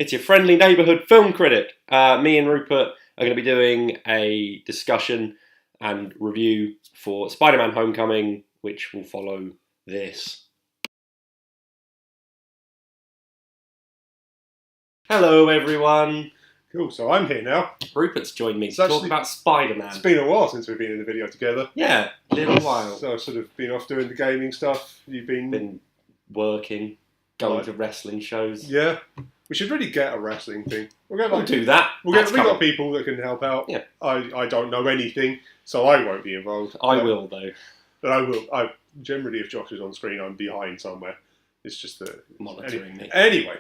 It's your friendly neighbourhood film critic. Me and Rupert are going to be doing a discussion and review for Spider-Man Homecoming, which will follow this. Hello everyone. Cool, so I'm here now. Rupert's joined me to talk about Spider-Man. It's been a while since we've been in the video together. Yeah, a little while. So I've sort of been off doing the gaming stuff. You've been working, going to wrestling shows. Yeah. We should really get a wrestling thing. We'll do that. We've got people that can help out. Yeah. I don't know anything, so I won't be involved. I will though. But I will. I generally, if Josh is on screen, I'm behind somewhere. It's just the monitoring me. Anyway.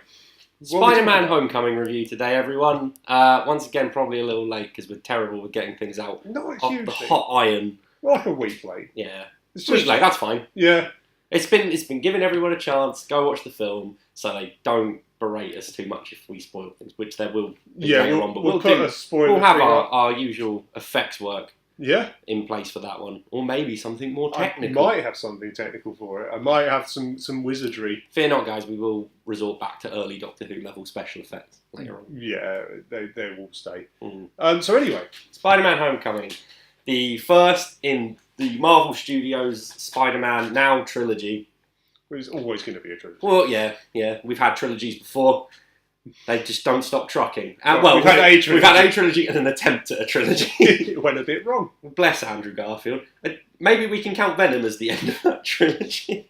Spider-Man Homecoming review today, everyone. Once again, probably a little late because we're terrible with getting things out Not off the hot iron. Like a week late. Yeah, It's week late. That's fine. Yeah. It's been giving everyone a chance. Go watch the film, so they don't berate us too much if we spoil things, which there will be later on. But we'll have our usual effects work. Yeah. In place for that one, or maybe something more technical. I might have something technical for it. I might have some wizardry. Fear not, guys. We will resort back to early Doctor Who level special effects later on. Yeah, they will stay. So anyway, Spider-Man Homecoming, the first in the Marvel Studios Spider-Man now trilogy. It's always going to be a trilogy. Well, yeah, we've had trilogies before. They just don't stop trucking. We've had a trilogy and an attempt at a trilogy. It went a bit wrong. Bless Andrew Garfield. Maybe we can count Venom as the end of that trilogy.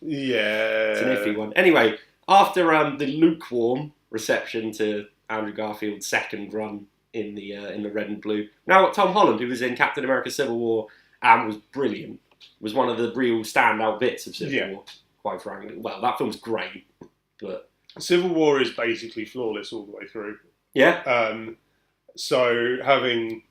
Yeah. It's an iffy one. Anyway, after the lukewarm reception to Andrew Garfield's second run in the red and blue, now got Tom Holland, who was in Captain America Civil War and was brilliant. Was one of the real standout bits of Civil War, quite frankly. Well, that film's great, but Civil War is basically flawless all the way through. Yeah. So having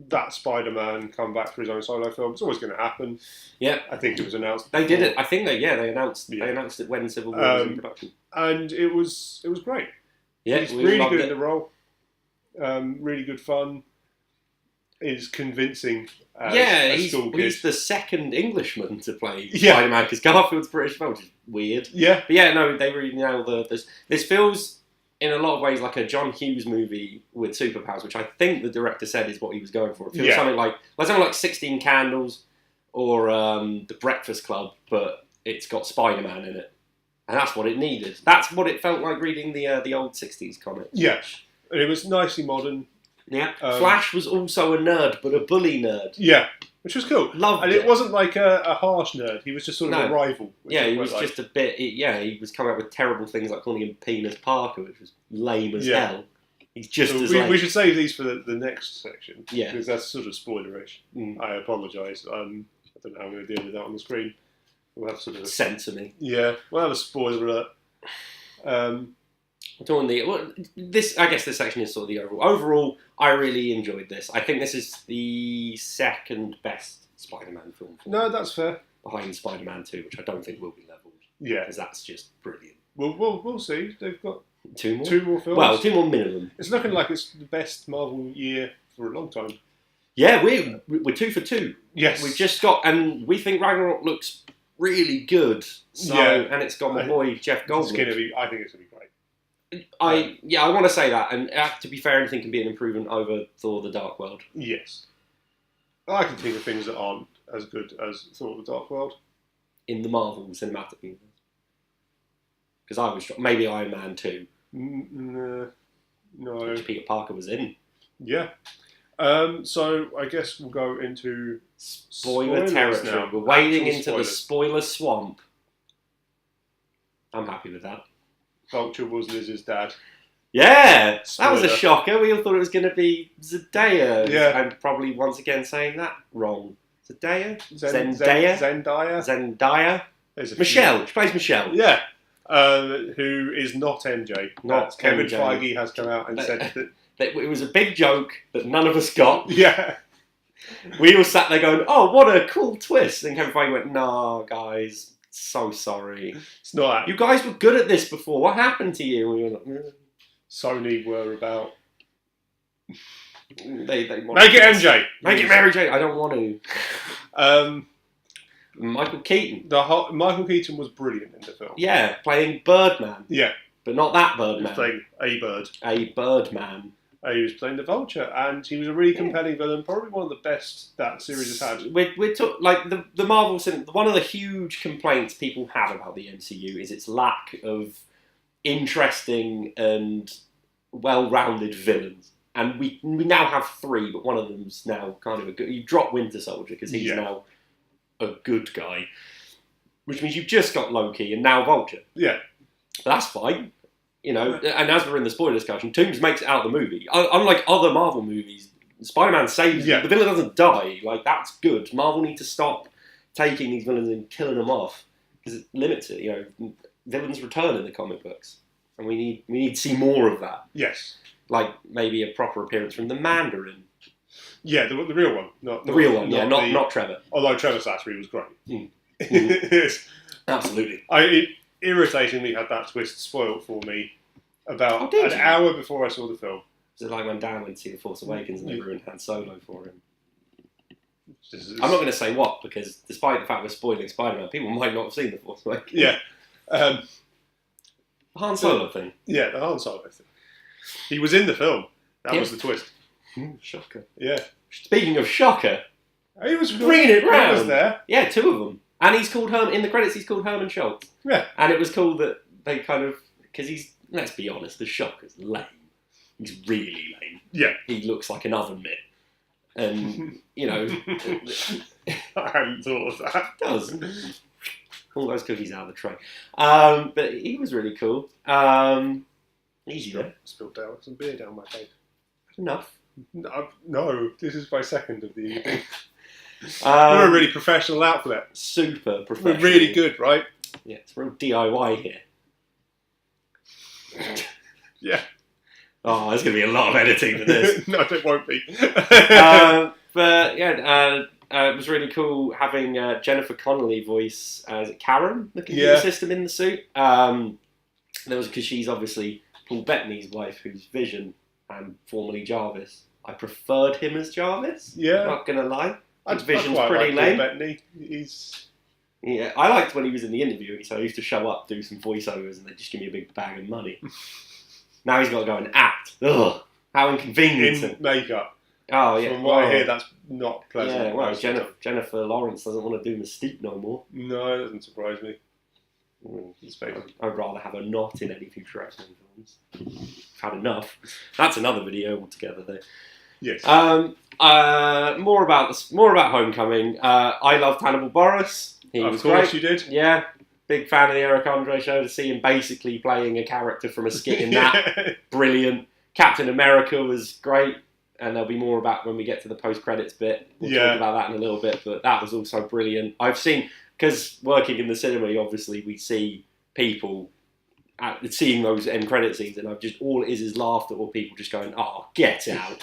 that Spider-Man come back for his own solo film, it's always going to happen. Yeah. I think it was announced. They did it. I think they announced it when Civil War was in production. And it was great. Yeah, he's really good in the role. Really good fun. Is convincing. He's the second Englishman to play Spider-Man because Garfield's British, which is weird. Yeah, but yeah, no, they really nailed this. This feels in a lot of ways like a John Hughes movie with superpowers, which I think the director said is what he was going for. It feels something like 16 Candles or The Breakfast Club, but it's got Spider-Man in it, and that's what it needed. That's what it felt like reading the old 60s comic. Yeah, and it was nicely modern. Yeah, Flash was also a nerd, but a bully nerd. Yeah, which was cool. Loved it. And it wasn't like a harsh nerd. He was just sort of a rival. Yeah, he was just a bit... he was coming up with terrible things like calling him Penis Parker, which was lame as hell. He's just as lame. We should save these for the next section. Yeah. Because that's sort of spoilerish. I apologise. I don't know how I'm going to deal with that on the screen. We'll have sort of... Censor me. Yeah, we'll have a spoiler alert. I guess this section is sort of the overall. Overall, I really enjoyed this. I think this is the second best Spider-Man film. No, that's fair. Behind Spider-Man 2, which I don't think will be levelled. Yeah, because that's just brilliant. We'll see. They've got two more films. Well, 2 more minimum. It's looking like it's the best Marvel year for a long time. Yeah, we're 2 for 2. Yes, we've just got, and we think Ragnarok looks really good. So, and it's got my boy Jeff Goldblum. I think it's gonna be great. I want to say that, and to be fair, anything can be an improvement over Thor: The Dark World. Yes, I can think of things that aren't as good as Thor: The Dark World in the Marvel Cinematic Universe. Because I was maybe Iron Man 2. No, which Peter Parker was in. Yeah. So I guess we'll go into spoiler territory. Now. We're wading into the spoiler swamp. I'm happy with that. Vulture was Liz's dad. Yeah, that was a shocker. We all thought it was going to be Zendaya. Yeah. I'm probably once again saying that wrong. Zendaya? Zendaya. Michelle. She plays Michelle. Yeah. Who is not MJ. Not Kevin MJ. Feige has come out and said that it was a big joke that none of us got. Yeah. We all sat there going, oh, what a cool twist. And Kevin Feige went, nah, guys. So sorry. It's not. You guys were good at this before. What happened to you? And we were like, Sony were about. They make it MJ. Make it Mary Jane. I don't want to. Michael Keaton. Michael Keaton was brilliant in the film. Yeah, playing Birdman. Yeah. but not that He was Birdman. playing a bird. A Birdman. He was playing the Vulture, and he was a really compelling villain. Probably one of the best that series has had. We're like the Marvel cinema. One of the huge complaints people have about the MCU is its lack of interesting and well-rounded villains. And we now have 3, but one of them's now kind of a good. You drop Winter Soldier because he's now a good guy, which means you've just got Loki and now Vulture. Yeah, but that's fine. You know, and as we're in the spoiler discussion, Toomes makes it out of the movie. Unlike other Marvel movies, Spider-Man saves the villain doesn't die. Like, that's good. Marvel need to stop taking these villains and killing them off because it limits it. You know, villains return in the comic books, and we need to see more of that. Yes, like maybe a proper appearance from the Mandarin. Yeah, the real one, not the real one. Not Trevor. Although Trevor Slattery was great. Absolutely. It irritatingly had that twist spoiled for me about an hour before I saw the film. Is it like when Dan went to see The Force Awakens and they ruined Han Solo for him? I'm not going to say what, because despite the fact we're spoiling Spider-Man, people might not have seen The Force Awakens. Yeah. The Han Solo thing. Yeah, the Han Solo thing. He was in the film. That was the twist. Shocker. Yeah. Speaking of shocker, he was bringing it round. He was there. Yeah, 2 of them. And he's called in the credits, he's called Herman Schultz. Yeah. And it was cool that they kind of, because he's, let's be honest, the Shocker's lame. He's really lame. Yeah. He looks like an oven mitt. And, you know. I hadn't thought of that. Does. All those cookies out of the tray. But he was really cool. Easy there. Spilled down some beer down my face. Enough. No, this is my second of the evening. We're a really professional outfit. Super professional. We're really good, right? Yeah, it's real DIY here. Yeah. Oh, there's going to be a lot of editing for this. No, it won't be. But yeah, it was really cool having Jennifer Connelly voice as Karen, the computer system in the suit. There was because she's obviously Paul Bettany's wife, who's Vision and formerly Jarvis. I preferred him as Jarvis. Yeah, I'm not gonna lie. Vision's pretty lame. Paul Bettany. Yeah, I liked when he was in the interview. So I used to show up, do some voiceovers, and they'd just give me a big bag of money. Now he's got to go and act. Ugh, how inconvenient. In makeup. Oh yeah. From what I hear, that's not pleasant. Yeah, well, Jennifer Lawrence doesn't want to do Mystique no more. No, it doesn't surprise me. I'd rather have a not in any future X-Men films. I've had enough. That's another video altogether, though. Yes. More about Homecoming. I loved Hannibal Buress. He was great. Of course you did. Yeah. Big fan of the Eric Andre show. To see him basically playing a character from a skit in that. Brilliant. Captain America was great. And there'll be more about when we get to the post-credits bit. We'll talk about that in a little bit. But that was also brilliant. I've seen... Because working in the cinema, obviously, we see people seeing those end credit scenes, and all it is laughter or people just going, "Oh, get out!"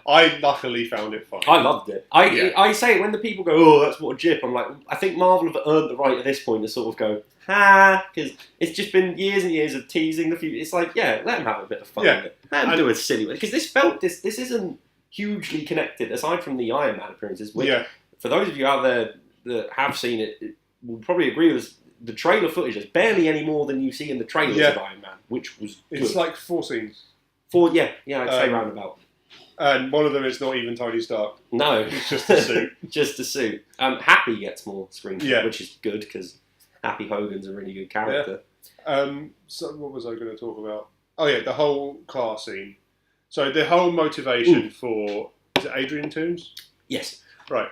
I luckily found it funny. I loved it. I say it when the people go, "Oh, that's what a jip." I'm like, I think Marvel have earned the right at this point to sort of go, "Ha," because it's just been years and years of teasing the future. It's like, yeah, let them have a bit of fun. Yeah. With it. Let them do a silly one because this isn't hugely connected aside from the Iron Man appearances. Which, for those of you out there that have seen it will probably agree with us, the trailer footage is barely any more than you see in the trailers of Iron Man, which was good. It's like 4 scenes. 4, I'd say roundabout. And one of them is not even Tony Stark. No. It's just a suit. Just a suit. Happy gets more screen time, which is good, because Happy Hogan's a really good character. Yeah. So what was I going to talk about? Oh yeah, the whole car scene. So the whole motivation for... Is it Adrian Toomes? Yes. Right.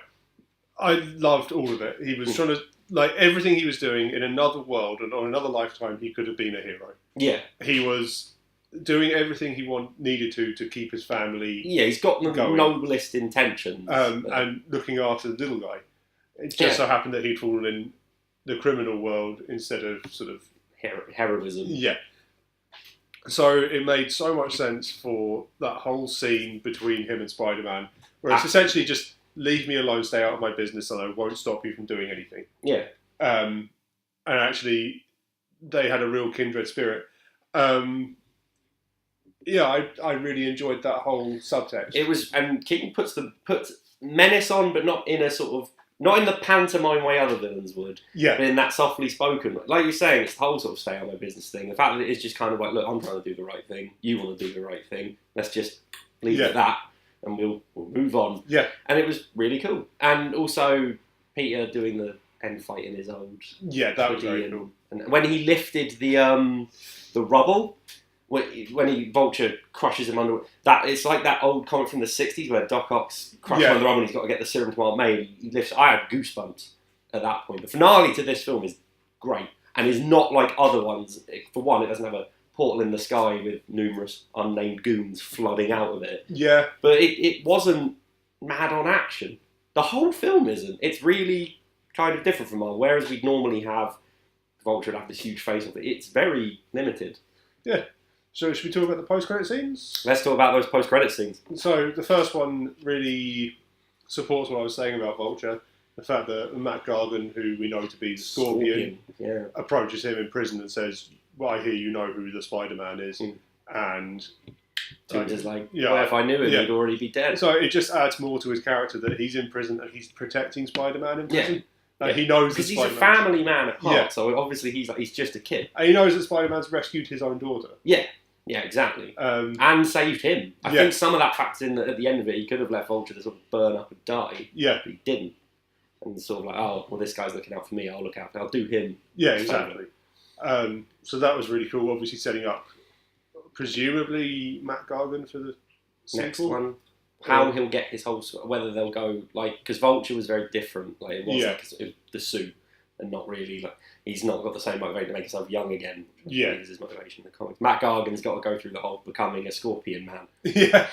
I loved all of it. He was trying to... Like, everything he was doing in another world and on another lifetime, he could have been a hero. Yeah. He was doing everything he needed to keep his family Yeah, he's got the noblest intentions. And looking after the little guy. It just so happened that he'd fallen in the criminal world instead of sort of... Heroism. Yeah. So it made so much sense for that whole scene between him and Spider-Man, where it's essentially just... Leave me alone, stay out of my business, and I won't stop you from doing anything. Yeah. And actually, they had a real kindred spirit. I really enjoyed that whole subtext. It was, and Keaton puts menace on, but not in a sort of Not in the pantomime way other villains would, Yeah. but in that softly spoken way. Like you're saying, it's the whole sort of stay on my business thing. The fact that it is just kind of like, look, I'm trying to do the right thing. You want to do the right thing. Let's just leave it at that, and we'll move on. Yeah. And it was really cool. And also Peter doing the end fight in his old. Yeah, that was very cool. And when he lifted the rubble. When Vulture crushes him under that, it's like that old comic from the '60s where Doc Ock's crushed under the rubble and he's got to get the serum from Aunt May. He lifts. I had goosebumps at that point. The finale to this film is great and is not like other ones. For one, it doesn't have a portal in the sky with numerous unnamed goons flooding out of it. Yeah, but it wasn't mad on action. The whole film isn't. It's really kind of different from Marvel. Whereas we'd normally have Vulture have this huge face of it. It's very limited. Yeah. So should we talk about the post-credit scenes? Let's talk about those post-credit scenes. So the first one really supports what I was saying about Vulture. The fact that Matt Gargan, who we know to be the Scorpion. Approaches him in prison and says, well, I hear you know who the Spider-Man is. And just like, well, if I knew him, he'd already be dead. So it just adds more to his character that he's in prison and he's protecting Spider-Man in prison. Like, he knows because he's a family man at heart, so obviously he's just a kid. And he knows that Spider-Man's rescued his own daughter. Yeah, exactly. And saved him. I think some of that factors in that at the end of it, he could have left Vulture to sort of burn up and die. Yeah. But he didn't. And sort of like, oh, well, this guy's looking out for me, I'll look out for him. I'll do him. Yeah, exactly. So that was really cool. Obviously setting up, presumably, Matt Gargan for the next one. How he'll get his whole... Whether they'll go, like... Because Vulture was very different. Like, it was like the suit. And not really, like... He's not got the same motivation to make himself young again. Yeah. Is his motivation in the comics. Matt Gargan's got to go through the whole becoming a Scorpion man. Yeah.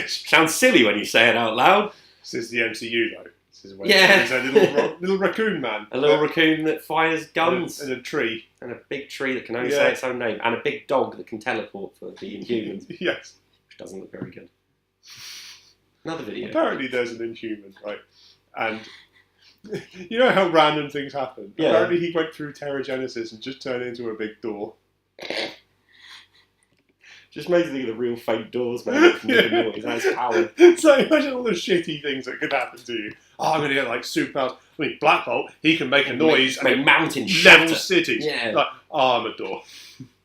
Sounds silly when you say it out loud. This is the MCU, though. This is when he's a little raccoon man. A little raccoon that fires guns. And a tree. And a big tree that can only say its own name. And a big dog that can teleport for the Inhumans. Yes. Which doesn't look very good. Another video. Apparently there's an Inhuman, right? And... You know how random things happen? Yeah. Apparently he went through Terragenesis and just turned into a big door. Just makes me think of the real fake doors, man. Noise. That's power. So imagine all the shitty things that could happen to you. Oh, I'm going to get like superpowers. I mean, Black Bolt, he can make a noise and make mountain level cities. Yeah. Like, oh, I'm a door.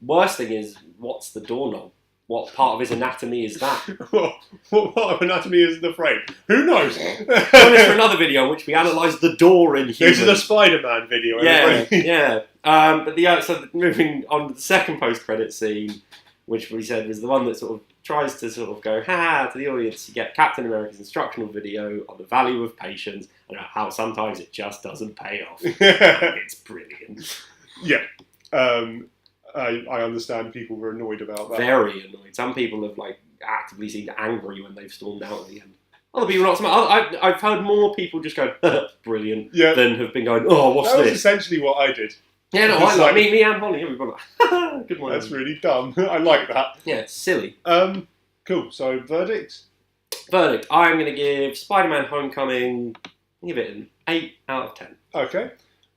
Worst thing is, what's the doorknob? What part of his anatomy is that? What part of anatomy is the frame? Who knows? Join us for another video in which we analyse the door in humans. This is a Spider-Man video. Yeah. But so moving on to the second post-credit scene, which we said was the one that sort of tries to sort of go, to the audience. You get Captain America's instructional video on the value of patience and how sometimes it just doesn't pay off. It's brilliant. Yeah. I understand people were annoyed about that. Very annoyed. Some people have like actively seemed angry when they've stormed out at the end. Other people not so much. I've heard more people just go brilliant than have been going, oh, what's this? That was essentially what I did. Yeah, no, I like me and Holly. Everybody like, good one. That's really dumb. I like that. Yeah, it's silly. Cool. So verdict. I'm going to give Spider-Man: Homecoming. Give it an 8 out of 10. Okay.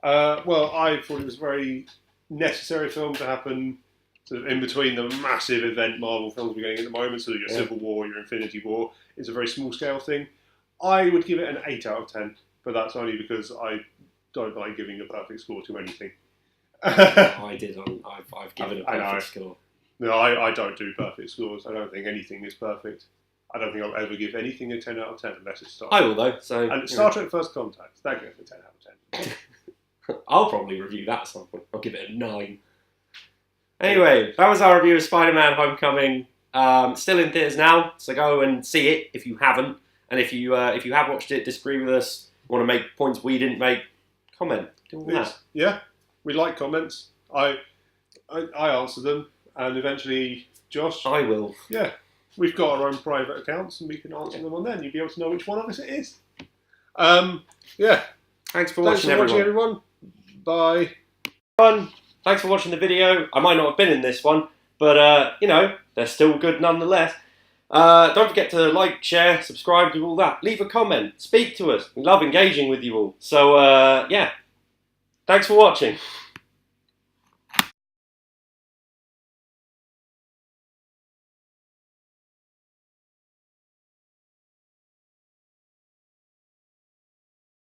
Well, I thought it was a very necessary film to happen sort of in between the massive event Marvel films we're getting at the moment. So your Civil War, your Infinity War. It's a very small scale thing. I would give it an 8 out of 10, but that's only because I don't like giving a perfect score to anything. I did. I've given a perfect score. No, I don't do perfect scores. I don't think anything is perfect. I don't think I'll ever give anything a 10 out of 10 unless it's Star Trek. I will though. So and Star Trek First Contact, that goes a 10 out of 10. I'll probably review that at some point. I'll give it a 9. Anyway, that was our review of Spider-Man: Homecoming. Still in theaters now, so go and see it if you haven't. And if you have watched it, disagree with us, want to make points we didn't make, comment. Do all that. Yeah, we like comments. I answer them, and eventually, Josh. I will. Yeah, we've got our own private accounts, and we can answer them on there. And you'll be able to know which one of us it is. Yeah. Thanks for watching, everyone. Bye. Thanks for watching the video. I might not have been in this one, but they're still good nonetheless. Don't forget to like, share, subscribe, do all that. Leave a comment. Speak to us. We love engaging with you all. So, thanks for watching.